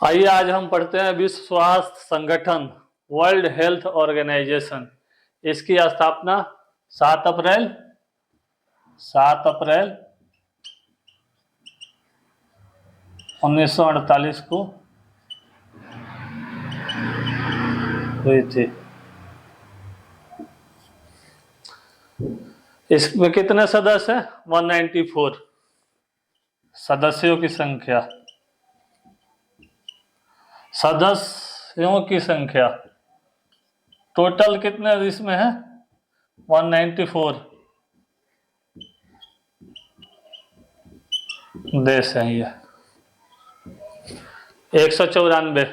आइए आज हम पढ़ते हैं विश्व स्वास्थ्य संगठन वर्ल्ड हेल्थ ऑर्गेनाइजेशन। इसकी स्थापना 7 अप्रैल 1948 को हुई थी। इसमें कितने सदस्य हैं? 194 सदस्यों की संख्या। सदस्यों की संख्या टोटल कितने इसमें है? 194 देश हैं ये। 194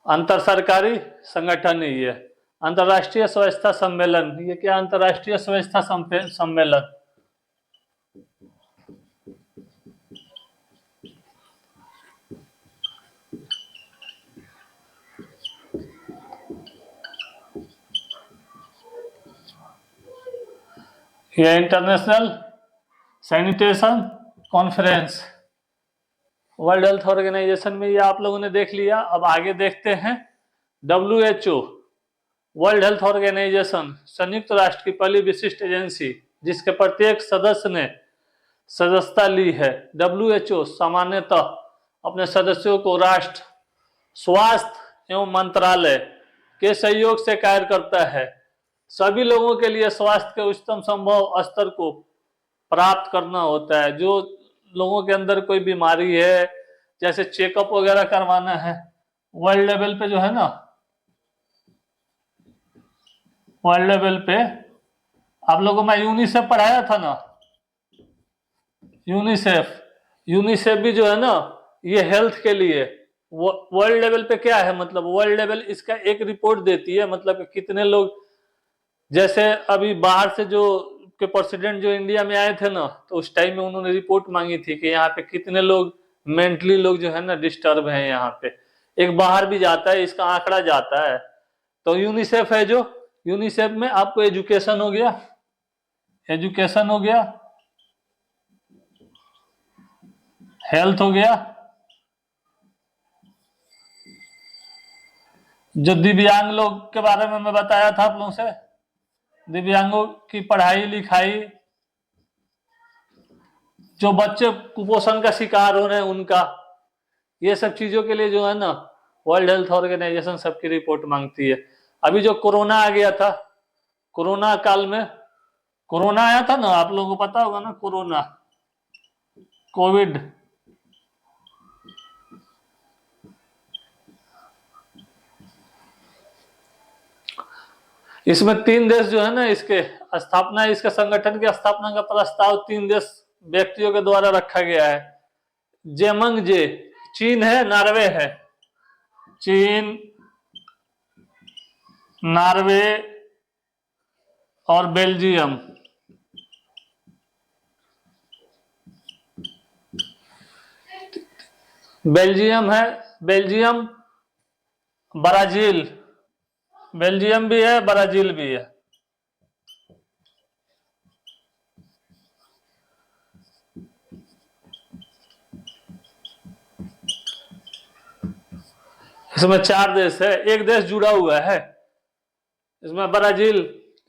अंतर सरकारी संगठन ही है। अंतर्राष्ट्रीय स्वच्छता सम्मेलन, ये क्या? अंतर्राष्ट्रीय स्वच्छता सम्मेलन। ये international sanitation conference. World Health Organization में ये आप लोगों ने देख लिया। अब आगे देखते हैं WHO वर्ल्ड हेल्थ ऑर्गेनाइजेशन, संयुक्त राष्ट्र की पहली विशिष्ट एजेंसी जिसके प्रत्येक सदस्य ने सदस्यता ली है। WHO सामान्यतः अपने सदस्यों को राष्ट्र स्वास्थ्य एवं मंत्रालय के सहयोग से कार्य करता है। सभी लोगों के लिए स्वास्थ्य के उच्चतम संभव स्तर को प्राप्त करना होता है। जो लोगों के अंदर कोई बीमारी है, जैसे चेकअप वगैरह करवाना है, वर्ल्ड लेवल पे जो है ना, वर्ल्ड लेवल पे आप लोगों को मैं यूनिसेफ पढ़ाया था ना। यूनिसेफ भी जो है ना, ये हेल्थ के लिए वर्ल्ड लेवल पे क्या है, मतलब वर्ल्ड लेवल इसका एक रिपोर्ट देती है, मतलब कितने लोग, जैसे अभी बाहर से जो के प्रेसिडेंट जो इंडिया में आए थे ना, तो उस टाइम में उन्होंने रिपोर्ट मांगी थी कि यहाँ पे कितने लोग मेंटली लोग जो है ना डिस्टर्ब हैं। यहाँ पे एक बाहर भी जाता है, इसका आंकड़ा जाता है। तो यूनिसेफ है जो, यूनिसेफ में आपको एजुकेशन हो गया, हेल्थ हो गया, जो दिव्यांग लोग के बारे में मैं बताया था आप लोगों से, दिव्यांगों की पढ़ाई लिखाई, जो बच्चे कुपोषण का शिकार हो रहे हैं उनका, ये सब चीजों के लिए जो है ना वर्ल्ड हेल्थ ऑर्गेनाइजेशन सबकी रिपोर्ट मांगती है। अभी जो कोरोना आ गया था, कोरोना काल में कोरोना आया था ना, आप लोगों को पता होगा ना, कोरोना, कोविड। इसमें 3 देश जो है ना, इसके स्थापना, इसके संगठन की स्थापना का प्रस्ताव 3 देश व्यक्तियों के द्वारा रखा गया है। जेमंग-जे, चीन है, नॉर्वे है। चीन, नॉर्वे और बेल्जियम। बेल्जियम है, बेल्जियम, ब्राजील, बेल्जियम भी है, ब्राजील भी है। इसमें 4 देश है, एक देश जुड़ा हुआ है इसमें, ब्राजील।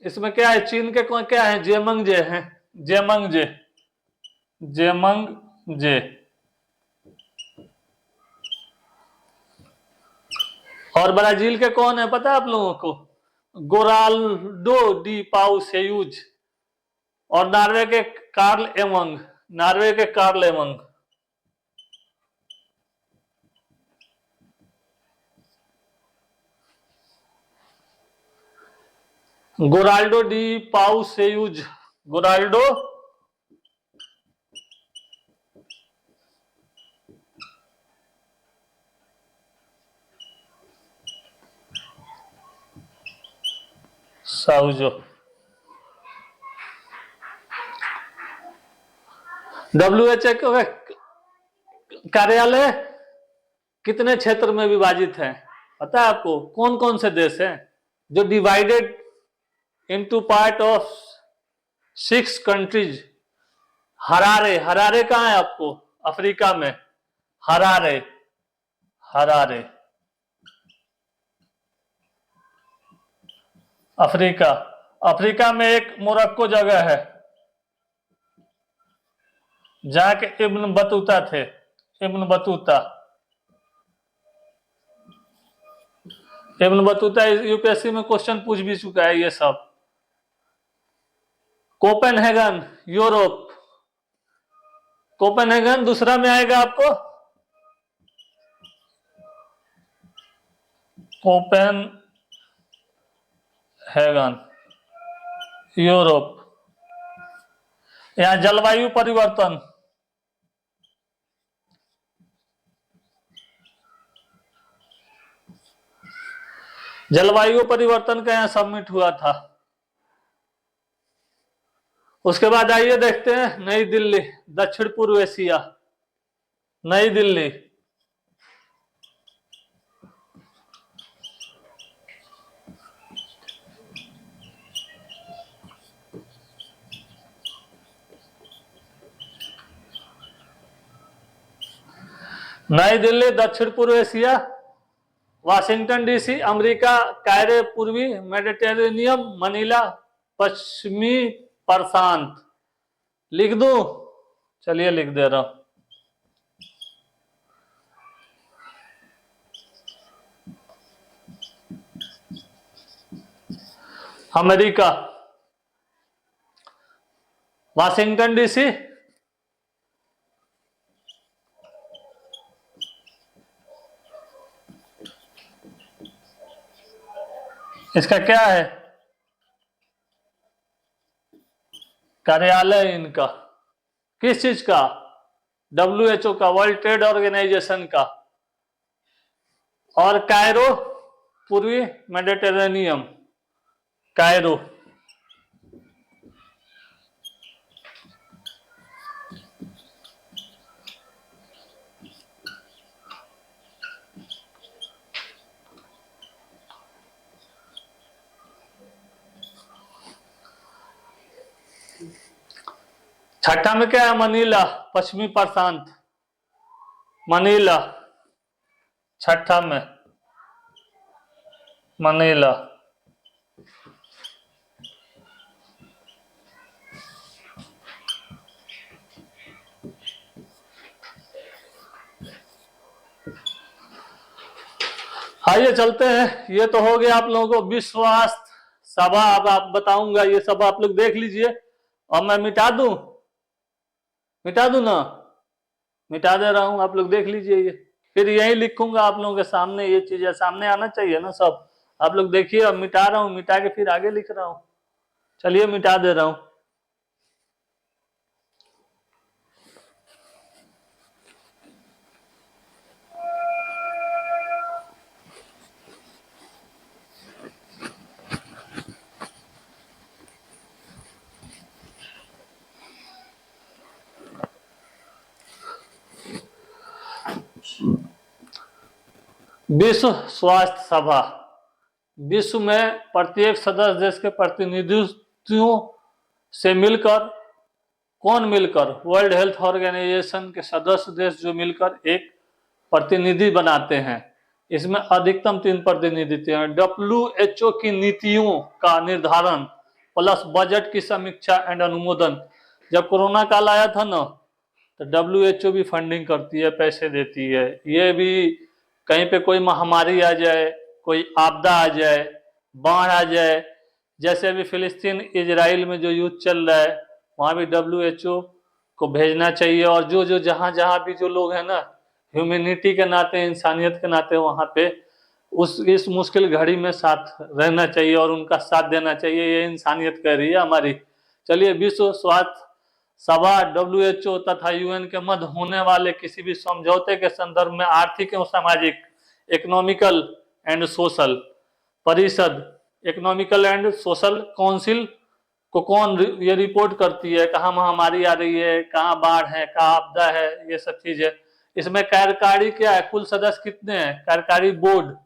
इसमें क्या है, चीन के क्या है, जेमंग-जे हैं, जेमंग-जे। और ब्राजील के कौन है पता है आप लोगों को? गोराल्डो डी पाउ सेयूज। और नॉर्वे के कार्ल एमंग, गोराल्डो डी पाउ सेयूज, गोराल्डो साउजो। WHO के कार्यालय कितने क्षेत्र में विभाजित है पता है आपको? कौन कौन से देश हैं जो divided into part of 6 countries? Harare, Harare कहाँ है आपको? अफ्रीका में हरारे, हरारे। अफ्रीका, अफ्रीका में एक मोरक्को जगह है जहां के इब्न बतूता थे, Ibn Battuta. Ibn Battuta UPSC में क्वेश्चन पूछ भी चुका है ये सब। Copenhagen, Europe. कोपेनहेगन दूसरा में आएगा आपको, कोपेनहेगन, यूरोप। यहां जलवायु परिवर्तन, जलवायु परिवर्तन का यहां सबमिट हुआ था। उसके बाद आइए देखते हैं नई दिल्ली, दक्षिण पूर्व एशिया, नई दिल्ली। नई दिल्ली दक्षिण पूर्व एशिया। वाशिंगटन डीसी अमेरिका, कायरे पूर्वी मेडिटेरेनियन, मनीला पश्चिमी प्रशांत। लिख दूं? चलिए लिख दे रहा हूं। अमेरिका, वाशिंगटन डीसी, इसका क्या है कार्यालय इनका, किस चीज का? WHO का, वर्ल्ड ट्रेड ऑर्गेनाइजेशन का। और कायरो पूर्वी मेडिटेरेनियम, कायरो। छठा में क्या है? मनीला, पश्चिमी प्रशांत, मनीला। छठा में मनीला। आइए चलते हैं। ये तो हो गया आप लोगों को विश्व स्वास्थ्य सभा। अब आप बताऊंगा, ये सब आप लोग देख लीजिए। और मैं मिटा दूं, मिटा दूं ना? मिटा दे रहा हूं, आप लोग देख लीजिए। ये फिर यही लिखूंगा आप लोगों के सामने, ये चीजें सामने आना चाहिए ना सब। आप लोग देखिए, अब मिटा रहा हूं, मिटा के फिर आगे लिख रहा हूं। चलिए मिटा दे रहा हूं। विश्व स्वास्थ्य सभा, विश्व में प्रत्येक सदस्य देश के प्रतिनिधियों से मिलकर, कौन मिलकर? वर्ल्ड हेल्थ ऑर्गेनाइजेशन के सदस्य देश जो मिलकर एक प्रतिनिधि बनाते हैं। इसमें अधिकतम 3 प्रतिनिधि हैं। WHO की नीतियों का निर्धारण प्लस बजट की समीक्षा एंड अनुमोदन। जब कोरोना काल आया था ना, तो WHO भी फंडिंग करती है, पैसे देती है। ये भी कहीं पे कोई महामारी आ जाए, कोई आपदा आ जाए, बाढ़ आ जाए, जैसे अभी फिलिस्तीन इजराइल में जो युद्ध चल रहा है, वहां भी WHO को भेजना चाहिए। और जो जो जहां जहां भी जो लोग हैं ना, ह्यूमैनिटी के नाते, इंसानियत के नाते, वहां पे इस मुश्किल घड़ी में साथ रहना चाहिए और उनका साथ देना चाहिए। ये इंसानियत कह रही है हमारी। चलिए, विश्व स्वास्थ्य सभा WHO तथा UN के मध्य होने वाले किसी भी समझौते के संदर्भ में आर्थिक एवं सामाजिक, इकोनॉमिकल एंड सोशल परिषद, इकोनॉमिकल एंड सोशल काउंसिल को कौन ये रिपोर्ट करती है? कहाँ महामारी आ रही है, कहाँ बाढ़ है, कहाँ आपदा है, ये सब चीजें। इसमें कार्यकारी क्या है? कुल सदस्य कितने हैं? कार्यकारी बोर्ड,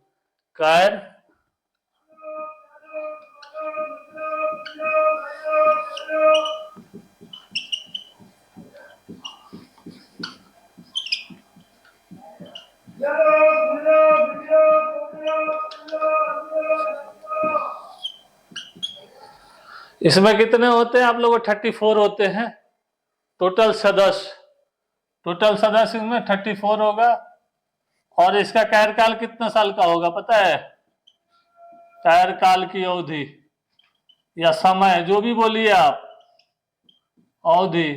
इसमें कितने होते हैं आप लोगों को? 34 होते हैं टोटल सदस्य। टोटल सदस्य इसमें 34 होगा। और इसका कार्यकाल कितना साल का होगा पता है? कार्यकाल की अवधि या समय, जो भी बोलिए आप, अवधि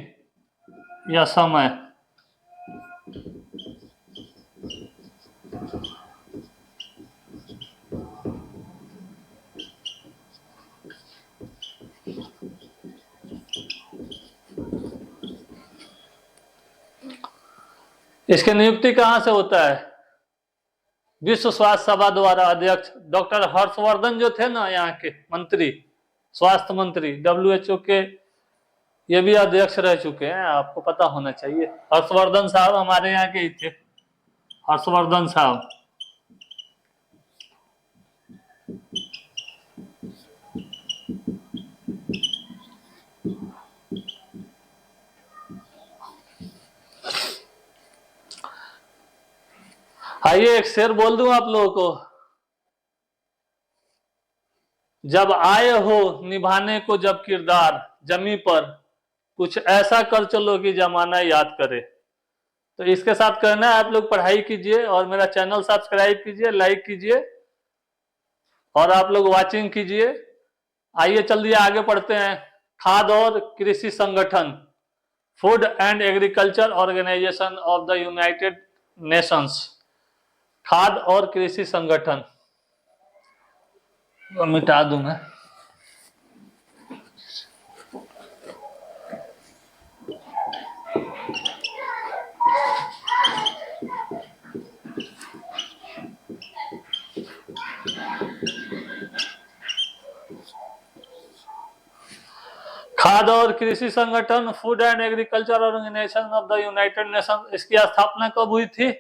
या समय। इसकी नियुक्ति कहां से होता है? विश्व स्वास्थ्य सभा द्वारा अध्यक्ष डॉक्टर हर्षवर्धन जो थे ना, यहाँ के मंत्री, स्वास्थ्य मंत्री WHO के, ये भी अध्यक्ष रह चुके हैं, आपको पता होना चाहिए। हर्षवर्धन साहब हमारे यहाँ के ही थे, हर्षवर्धन साहब। आइए एक शेर बोल दूं आप लोगों को। जब आए हो निभाने को जब किरदार, जमी पर कुछ ऐसा कर चलो कि जमाना याद करे। तो इसके साथ कहना है आप लोग पढ़ाई कीजिए और मेरा चैनल सब्सक्राइब कीजिए, लाइक कीजिए और आप लोग वाचिंग कीजिए। आइए चलिए आगे पढ़ते हैं। खाद्य और कृषि संगठन, Food and Agriculture Organization of the United Nations. खाद्य और कृषि संगठन, तो मिटा दूं मैं। खाद्य और कृषि संगठन, Food and Agriculture Organization of the United Nation, इसकी स्थापना कब हुई थी?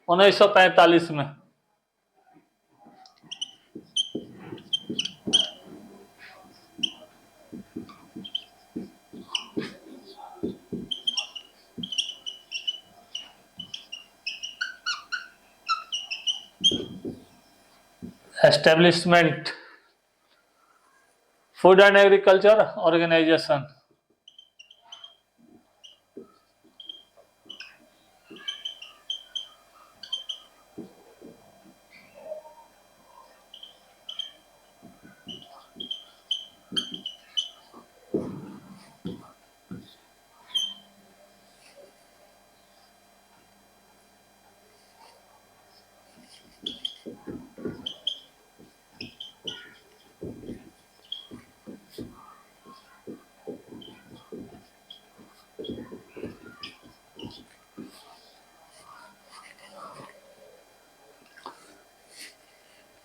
1945 में। Establishment Food and Agriculture Organization.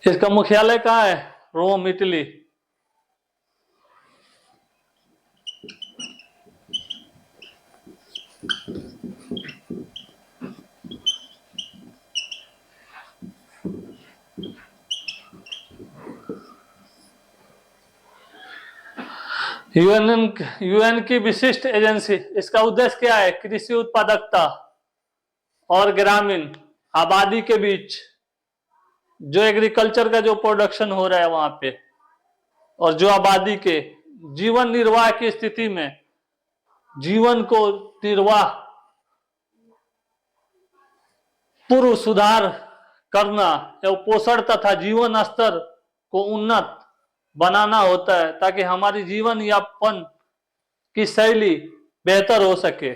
इसका मुख्यालय कहाँ है? रोम, इटली। यूएन की विशिष्ट एजेंसी, इसका उद्देश्य क्या है? कृषि उत्पादकता और ग्रामीण आबादी के बीच जो एग्रीकल्चर का जो प्रोडक्शन हो रहा है वहां पे, और जो आबादी के जीवन निर्वाह की स्थिति में जीवन को निर्वाह पूर्व सुधार करना एवं पोषण तथा जीवन स्तर को उन्नत बनाना होता है, ताकि हमारी जीवन यापन की शैली बेहतर हो सके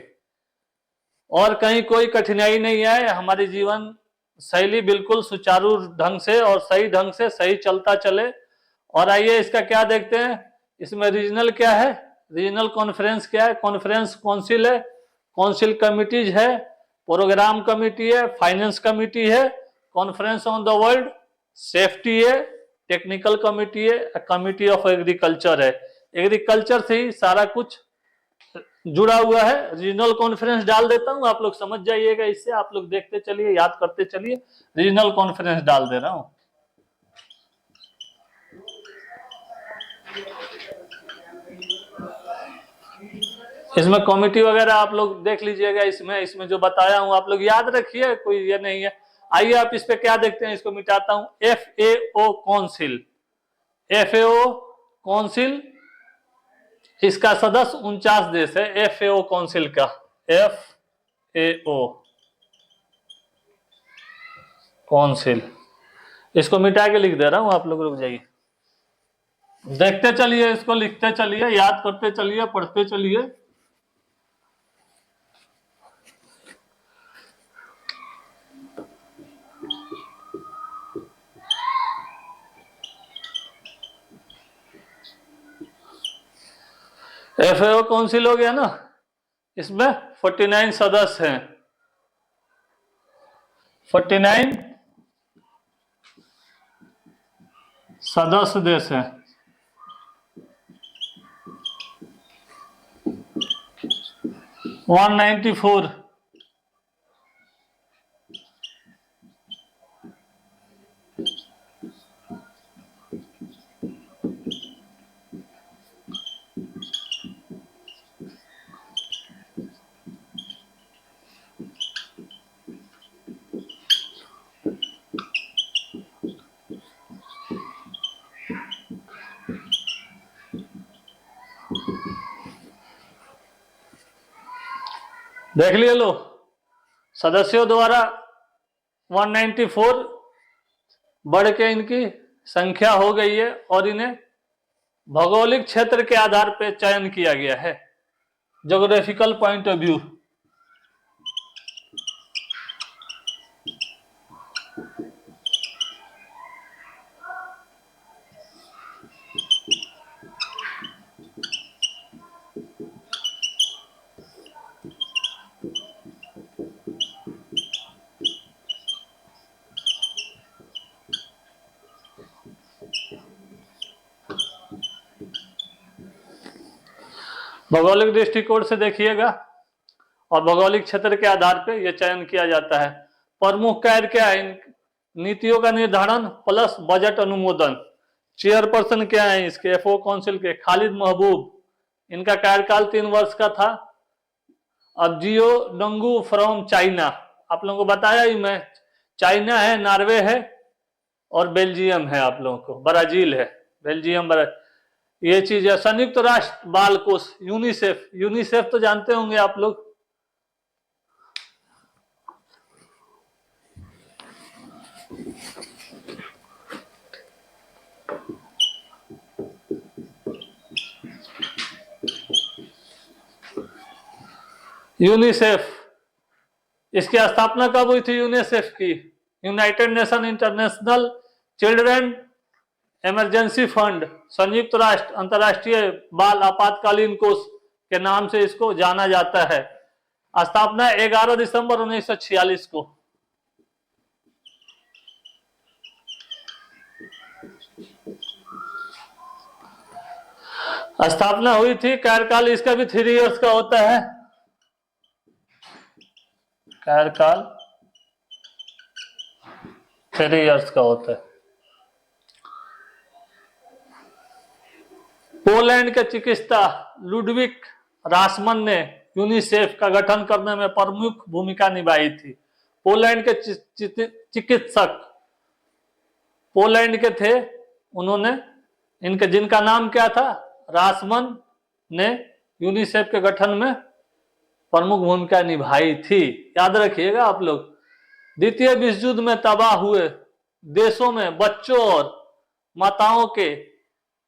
और कहीं कोई कठिनाई नहीं आए, हमारी जीवन शैली बिल्कुल सुचारू ढंग से और सही ढंग से सही चलता चले। और आइए इसका क्या देखते हैं। इसमें रीजनल क्या है? रीजनल कॉन्फ्रेंस क्या है? कॉन्फ्रेंस काउंसिल है, काउंसिल कमिटीज है, प्रोग्राम कमिटी है, फाइनेंस कमिटी है, conference on the world safety है, टेक्निकल कमिटी है, कमिटी ऑफ एग्रीकल्चर है। एग्रीकल्चर से ही सारा कुछ जुड़ा हुआ है। रीजनल कॉन्फ्रेंस डाल देता हूं, आप लोग समझ जाइएगा, इससे आप लोग देखते चलिए, याद करते चलिए। रीजनल कॉन्फ्रेंस डाल दे रहा हूं। इसमें कमिटी वगैरह आप लोग देख लीजिएगा। इसमें जो बताया हूं आप लोग याद रखिए, कोई ये नहीं है। आइए आप इस पे क्या देखते हैं, इसको मिटाता हूं। FAO काउंसिल, FAO काउंसिल इसका सदस्य 49 देश है, FAO काउंसिल का, FAO काउंसिल। इसको मिटा के लिख दे रहा हूं, आप लोग रुक जाइए, देखते चलिए, इसको लिखते चलिए, याद करते चलिए, पढ़ते चलिए। FAO काउंसिल हो गया ना, इसमें 49 सदस्य हैं, 49 सदस्य देश हैं। वन 194 देख लिए लो, सदस्यों द्वारा 194 बढ़ के इनकी संख्या हो गई है, और इन्हें भौगोलिक क्षेत्र के आधार पर चयन किया गया है, ज्योग्राफिकल पॉइंट ऑफ व्यू। भौगोलिक दृष्टिकोण से देखिएगा, और भौगोलिक क्षेत्र के आधार पर यह चयन किया जाता है। प्रमुख कार्य क्या है? नीतियों का निर्धारण प्लस बजट अनुमोदन। चेयरपर्सन क्या है इसके? FAO काउंसिल के खालिद महबूब, इनका कार्यकाल 3 वर्ष का था। अब जियो डंगू फ्रॉम चाइना, आप लोगों को बताया ही मैं, चाइना है, नॉर्वे है और बेल्जियम है, आप लोगों को ब्राजील है, बेल्जियम ये चीज है। संयुक्त राष्ट्र बाल कोष यूनिसेफ, यूनिसेफ तो जानते होंगे आप लोग, यूनिसेफ, इसकी स्थापना कब हुई थी यूनिसेफ की? United nation international children emergency fund, संयुक्त राष्ट्र अंतर्राष्ट्रीय बाल आपातकालीन कोष के नाम से इसको जाना जाता है। स्थापना 11 दिसंबर 1946 को। स्थापना हुई थी। कार्यकाल इसका भी 3 इयर्स का होता है, कार्यकाल 3 इयर्स का होता है। पोलैंड के चिकित्सा लुडविक रासमन ने यूनिसेफ का गठन करने में प्रमुख भूमिका निभाई थी। पोलैंड के चिकित्सक पोलैंड के थे, उन्होंने इनके जिनका नाम क्या था? रासमन ने यूनिसेफ के गठन में प्रमुख भूमिका निभाई थी। याद रखिएगा आप लोग। द्वितीय विश्व युद्ध में तबाह हुए देशों में बच्चों और माताओं के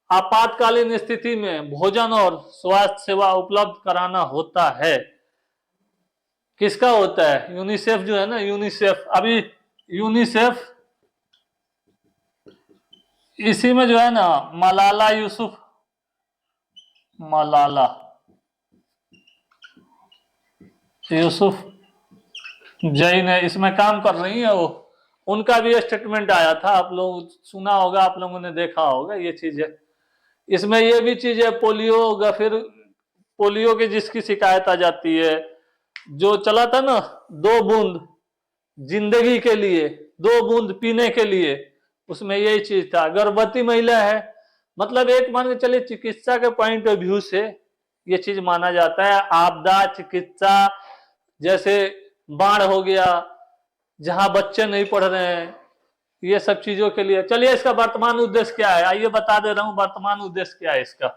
आपातकालीन स्थिति में भोजन और स्वास्थ्य सेवा उपलब्ध कराना होता है। किसका होता है? यूनिसेफ जो है ना, यूनिसेफ। अभी यूनिसेफ इसी में जो है ना, मलाला यूसुफ, मलाला यूसुफ जैन है, इसमें काम कर रही है वो। उनका भी स्टेटमेंट आया था, आप लोग सुना होगा, आप लोगों ने देखा होगा ये चीज है। इसमें ये भी चीज है, पोलियो का, फिर पोलियो की जिसकी शिकायत आ जाती है, जो चला था ना 2 बूंद जिंदगी के लिए, 2 बूंद पीने के लिए, उसमें यही चीज था। गर्भवती महिला है, मतलब एक मान के चलिए चिकित्सा के पॉइंट ऑफ व्यू से ये चीज माना जाता है। आपदा चिकित्सा, जैसे बाढ़ हो गया, जहां बच्चे नहीं पढ़ रहे हैं, ये सब चीजों के लिए। चलिए इसका वर्तमान उद्देश्य क्या है, आइए बता दे रहा हूं वर्तमान उद्देश्य क्या है इसका।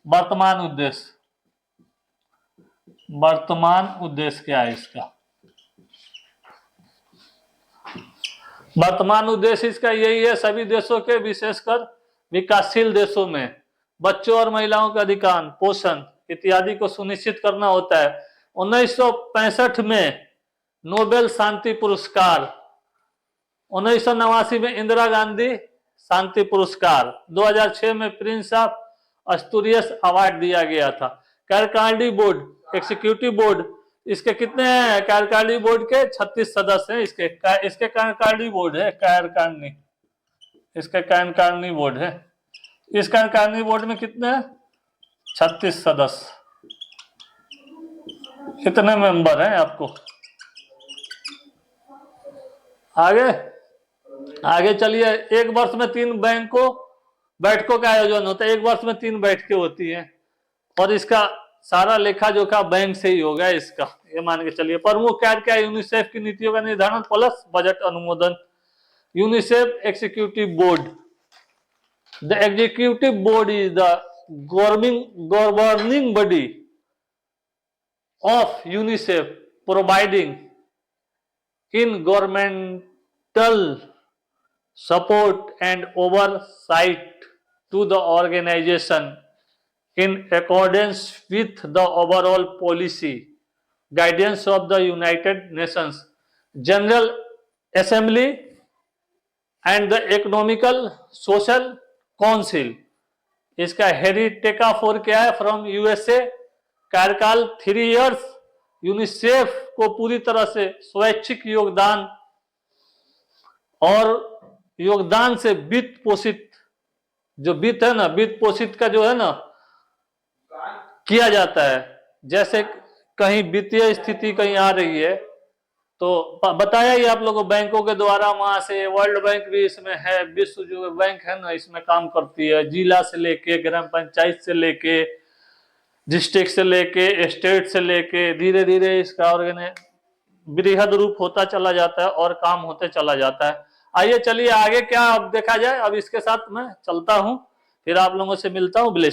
वर्तमान उद्देश्य, वर्तमान उद्देश्य क्या है इसका? वर्तमान उद्देश्य इसका यही है, सभी देशों के विशेषकर विकासशील देशों में बच्चों और महिलाओं का अधिकार, पोषण इत्यादि को सुनिश्चित करना होता है। 1965 में नोबेल शांति पुरस्कार, 1989 में इंदिरा गांधी शांति पुरस्कार, 2006 में प्रिंस ऑफ एस्टूरियस अवार्ड दिया गया था। कार्यकारिणी बोर्ड, एग्जीक्यूटिव बोर्ड, इसके कितने हैं? कार्यकारिणी बोर्ड के 36 सदस्य हैं। इसके कार्यकारिणी बोर्ड है, कार्यकारिणी, इसके कार्यकारिणी बोर्ड है। इस कार्यकारिणी बोर्ड में कितने हैं? 36 सदस्य। कितने मेंबर हैं आपको? आगे चलिए। एक वर्ष में 3 बैठकों का आयोजन होता है। एक वर्ष में 3 बैठकें होती हैं और इसका सारा लेखा जोखा बैंक से ही होगा इसका, ये मान के चलिए। प्रमुख कार्य क्या है? यूनिसेफ की नीतियों का निर्धारण प्लस बजट अनुमोदन। UNICEF executive board, the executive board is the governing body of UNICEF, providing in governmental support and oversight to the organization in accordance with the overall policy guidance of the United Nations General Assembly and the Economical Social Council। इसका हेरी टेकाफोर क्या है? From USA. कार्यकाल 3 years. UNICEF को पूरी तरह से स्वैच्छिक योगदान और योगदान से वित्त पोषित, जो वित्त है ना, वित्त पोषित का जो है ना किया जाता है। जैसे कहीं वित्तीय स्थिति कहीं आ रही है तो बताया ही आप लोगों को, बैंकों के द्वारा वहां से वर्ल्ड बैंक भी इसमें है, विश्व जो बैंक है ना इसमें काम करती है। जिला से लेके, ग्राम पंचायत से लेके, डिस्ट्रिक्ट से लेके, स्टेट से लेके, धीरे धीरे इसका बृहद रूप होता चला जाता है और काम होते चला जाता है। आइए चलिए आगे क्या अब देखा जाए। अब इसके साथ मैं चलता हूं, फिर आप लोगों से मिलता हूं। ब्लेस।